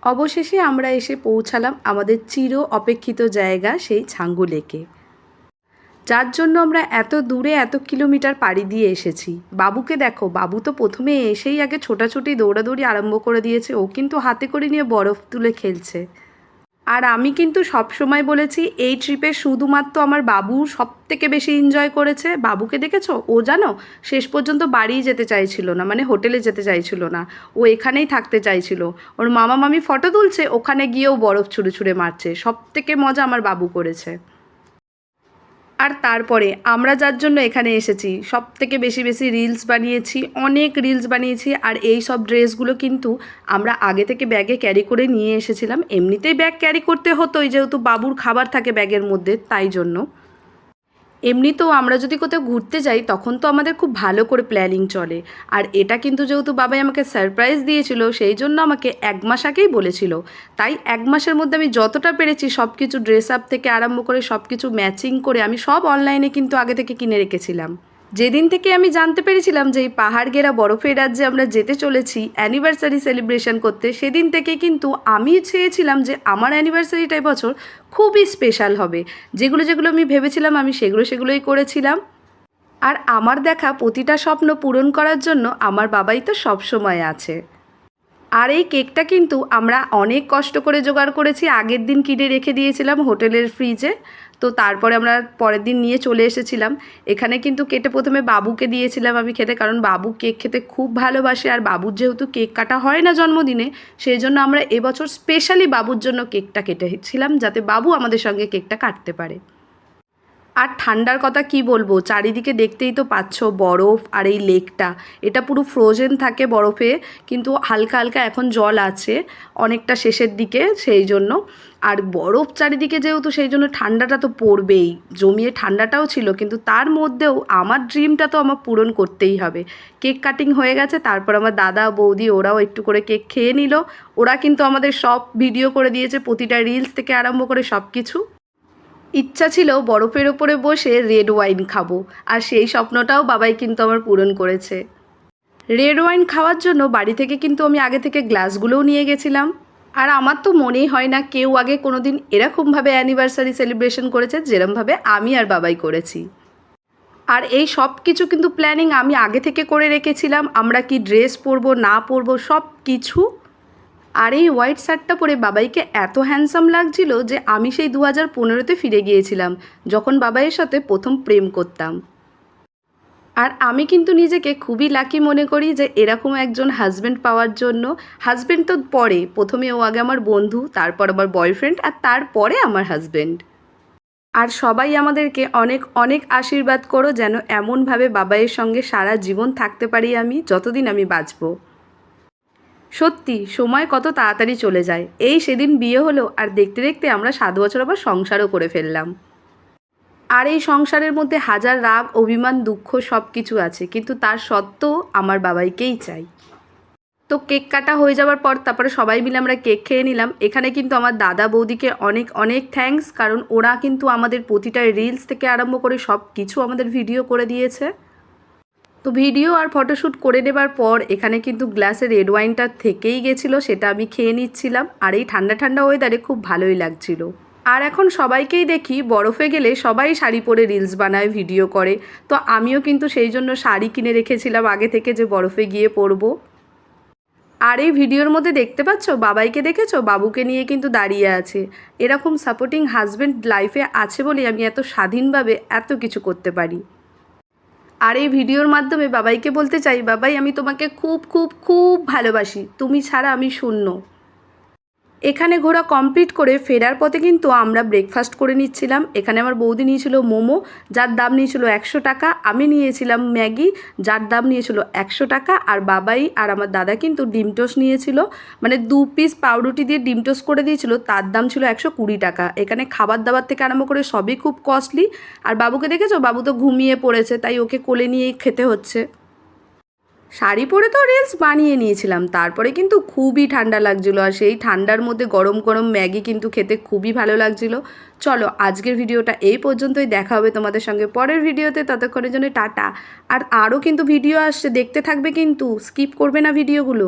অবশেষে আমরা এসে পৌঁছালাম আমাদের চির অপেক্ষিত জায়গা সেই ছাঙ্গু লেকে, যার জন্য আমরা এত দূরে এত কিলোমিটার পাড়ি দিয়ে এসেছি। বাবুকে দেখো, বাবু তো প্রথমে এসেই আগে ছোটাছুটি দৌড়াদৌড়ি আরম্ভ করে দিয়েছে। ও কিন্তু হাতে করে নিয়ে বরফ তুলে খেলছে। আর আমি কিন্তু সবসময় বলেছি এই ট্রিপে শুধুমাত্র আমার বাবু সব থেকে বেশি এনজয় করেছে। বাবুকে দেখেছো, ও জানো শেষ পর্যন্ত বাড়িই যেতে চাইছিল না, মানে হোটেলে যেতে চাইছিল না, ও এখানেই থাকতে চাইছিল। ওর মামা মামি ফটো তুলছে, ওখানে গিয়েও বরফ ছুঁড়ে ছুঁড়ে মারছে। সব থেকে মজা আমার বাবু করেছে। আর তারপরে আমরা যার জন্য এখানে এসেছি সব থেকে বেশি বেশি রিলস বানিয়েছি, অনেক রিলস বানিয়েছি। আর এই সব ড্রেসগুলো কিন্তু আমরা আগে থেকে ব্যাগে ক্যারি করে নিয়ে এসেছিলাম। এমনিতেই ব্যাগ ক্যারি করতে হতোই, যেহেতু বাবুর খাবার থাকে ব্যাগের মধ্যে, তাই জন্য। এমনিতেও আমরা যদি কোথাও ঘুরতে যাই তখন তো আমাদের খুব ভালো করে প্ল্যানিং চলে। আর এটা কিন্তু যেহেতু বাবাই আমাকে সারপ্রাইজ দিয়েছিল, সেই জন্য আমাকে 1 মাস আগেই বলেছিল। তাই 1 মাসের মধ্যে আমি যতটা পেরেছি সব কিছু ড্রেস আপ থেকে আরম্ভ করে সব কিছু ম্যাচিং করে আমি সব অনলাইনে কিন্তু আগে থেকে কিনে রেখেছিলাম। যেদিন থেকে আমি জানতে পেরেছিলাম যে এই পাহাড় ঘেরা বরফের রাজ্যে আমরা যেতে চলেছি অ্যানিভার্সারি সেলিব্রেশন করতে, সেদিন থেকে কিন্তু আমি চেয়েছিলাম যে আমার অ্যানিভার্সারিটা এবছর খুবই স্পেশাল হবে। যেগুলো যেগুলো আমি ভেবেছিলাম আমি সেগুলোই করেছিলাম। আর আমার দেখা প্রতিটা স্বপ্ন পূরণ করার জন্য আমার বাবাই তো সবসময় আছে। আর এই কেকটা কিন্তু আমরা অনেক কষ্ট করে জোগাড় করেছি, আগের দিন কিনে রেখে দিয়েছিলাম হোটেলের ফ্রিজে। তো তারপরে আমরা পরের দিন নিয়ে চলে এসেছিলাম। এখানে কিন্তু কেটে প্রথমে বাবুকে দিয়েছিলাম আমি খেতে, কারণ বাবু কেক খেতে খুব ভালোবাসে। আর বাবুর যেহেতু কেক কাটা হয় না জন্মদিনে, সেই জন্য আমরা এবছর স্পেশালি বাবুর জন্য কেকটা কেটেছিলাম, যাতে বাবু আমাদের সঙ্গে কেকটা কাটতে পারে। আর ঠান্ডার কথা কি বলবো, চারিদিকে দেখতেই তো পাচ্ছ বরফ। আর এই লেকটা, এটা পুরো ফ্রোজেন থাকে বরফে, কিন্তু হালকা হালকা এখন জল আছে অনেকটা শেষের দিকে, সেই জন্য। আর বরফ চারিদিকে যেহেতু, সেই জন্য ঠান্ডাটা তো পড়বেই, জমিয়ে ঠান্ডাটাও ছিল। কিন্তু তার মধ্যেও আমার ড্রিমটা তো আমার পূরণ করতেই হবে। কেক কাটিং হয়ে গেছে, তারপর আমার দাদা বৌদি ওরাও একটু করে কেক খেয়ে নিল। ওরা কিন্তু আমাদের সব ভিডিও করে দিয়েছে, প্রতিটা রিলস থেকে আরম্ভ করে সব কিছু। ইচ্ছা ছিল বরফের ওপরে বসে রেড ওয়াইন খাবো, আর সেই স্বপ্নটাও বাবাই কিন্তু আমার পূরণ করেছে। রেড ওয়াইন খাওয়ার জন্য বাড়ি থেকে কিন্তু আমি আগে থেকে গ্লাসগুলোও নিয়ে গেছিলাম। আর আমার তো মনেই হয় না কেউ আগে কোনো দিন এরকমভাবে অ্যানিভার্সারি সেলিব্রেশন করেছে যেরমভাবে আমি আর বাবাই করেছি। আর এই সব কিছু কিন্তু প্ল্যানিং আমি আগে থেকে করে রেখেছিলাম, আমরা কি ড্রেস পরবো না পরবো সব কিছু। আর এই হোয়াইট শার্টটা পরে বাবাইকে এত হ্যান্ডসাম লাগছিল যে আমি সেই 2015-তে ফিরে গিয়েছিলাম, যখন বাবাইয়ের সাথে প্রথম প্রেম করতাম। আর আমি কিন্তু নিজেকে খুবই লাকি মনে করি যে এরকম একজন হাজব্যান্ড পাওয়ার জন্য। হাজব্যান্ড তো পরে, প্রথমে ও আগে আমার বন্ধু, তারপর আমার বয়ফ্রেন্ড, আর তারপরে আমার হাজব্যান্ড। আর সবাই আমাদেরকে অনেক অনেক আশীর্বাদ করো যেন এমনভাবে বাবাইয়ের সঙ্গে সারা জীবন থাকতে পারি আমি, যতদিন আমি বাঁচবো। সত্যি সময় কত তাড়াতাড়ি চলে যায়। এই সেদিন বিয়ে হলো, আর দেখতে দেখতে আমরা 7 বছর আবার সংসারও করে ফেললাম। আর এই সংসারের মধ্যে হাজার রাগ অভিমান দুঃখ সব কিছু আছে, কিন্তু তার সত্ত্বেও আমার বাবাইকেই চাই। তো কেক কাটা হয়ে যাওয়ার পর তারপরে সবাই মিলে আমরা কেক খেয়ে নিলাম। এখানে কিন্তু আমার দাদা বৌদিকে অনেক অনেক থ্যাঙ্কস, কারণ ওরা কিন্তু আমাদের প্রতিটা রিলস থেকে আরম্ভ করে সব কিছু আমাদের ভিডিও করে দিয়েছে। তো ভিডিও আর ফটোশ্যুট করে নেবার পর এখানে কিন্তু গ্লাসে রেড ওয়াইনটা থেকেই গেছিলো, সেটা আমি খেয়ে নিচ্ছিলাম। আর এই ঠান্ডা ঠান্ডা ওয়েদারে খুব ভালোই লাগছিল। আর এখন সবাইকেই দেখি বরফে গেলে সবাই শাড়ি পরে রিলস বানায় ভিডিও করে, তো আমিও কিন্তু সেই জন্য শাড়ি কিনে রেখেছিলাম আগে থেকে, যে বরফে গিয়ে পরবো। আর এই ভিডিওর মধ্যে দেখতে পাচ্ছ বাবাইকে দেখেছো, বাবুকে নিয়ে কিন্তু দাঁড়িয়ে আছে। এরকম সাপোর্টিং হাজব্যান্ড লাইফে আছে বলেই আমি এত স্বাধীনভাবে এত কিছু করতে পারি। আর এই ভিডিওর মাধ্যমে বাবাইকে বলতে চাই, বাবাই আমি তোমাকে খুব খুব খুব ভালোবাসি, তুমি ছাড়া আমি শূন্য। এখানে ঘোরা কমপ্লিট করে ফেরার পথে কিন্তু আমরা ব্রেকফাস্ট করে নিচ্ছিলাম। এখানে আমার বৌদি নিয়েছিল মোমো, যার দাম নিয়েছিল 100 টাকা। আমি নিয়েছিলাম ম্যাগি, যার দাম নিয়েছিল 100 টাকা। আর বাবাই আর আমার দাদা কিন্তু ডিম টোস্ট নিয়েছিল, মানে 2 পিস পাউরুটি দিয়ে ডিম টোস্ট করে দিয়েছিল, তার দাম ছিল 120 টাকা। এখানে খাবার দাবার থেকে আরম্ভ করে সবই খুব কস্টলি। আর বাবুকে দেখেছো, বাবু তো ঘুমিয়ে পড়েছে, তাই ওকে কোলে নিয়েই খেতে হচ্ছে। শাড়ি পরে তো রিলস বানিয়ে নিয়েছিলাম, তারপরে কিন্তু খুবই ঠান্ডা লাগছিলো, আর সেই ঠান্ডার মধ্যে গরম গরম ম্যাগি কিন্তু খেতে খুবই ভালো লাগছিলো। চলো আজকের ভিডিওটা এই পর্যন্তই, দেখা হবে তোমাদের সঙ্গে পরের ভিডিওতে, ততক্ষণের জন্য টাটা। আর আরও কিন্তু ভিডিও আসছে, দেখতে থাকবে কিন্তু, স্কিপ করবে না ভিডিওগুলো।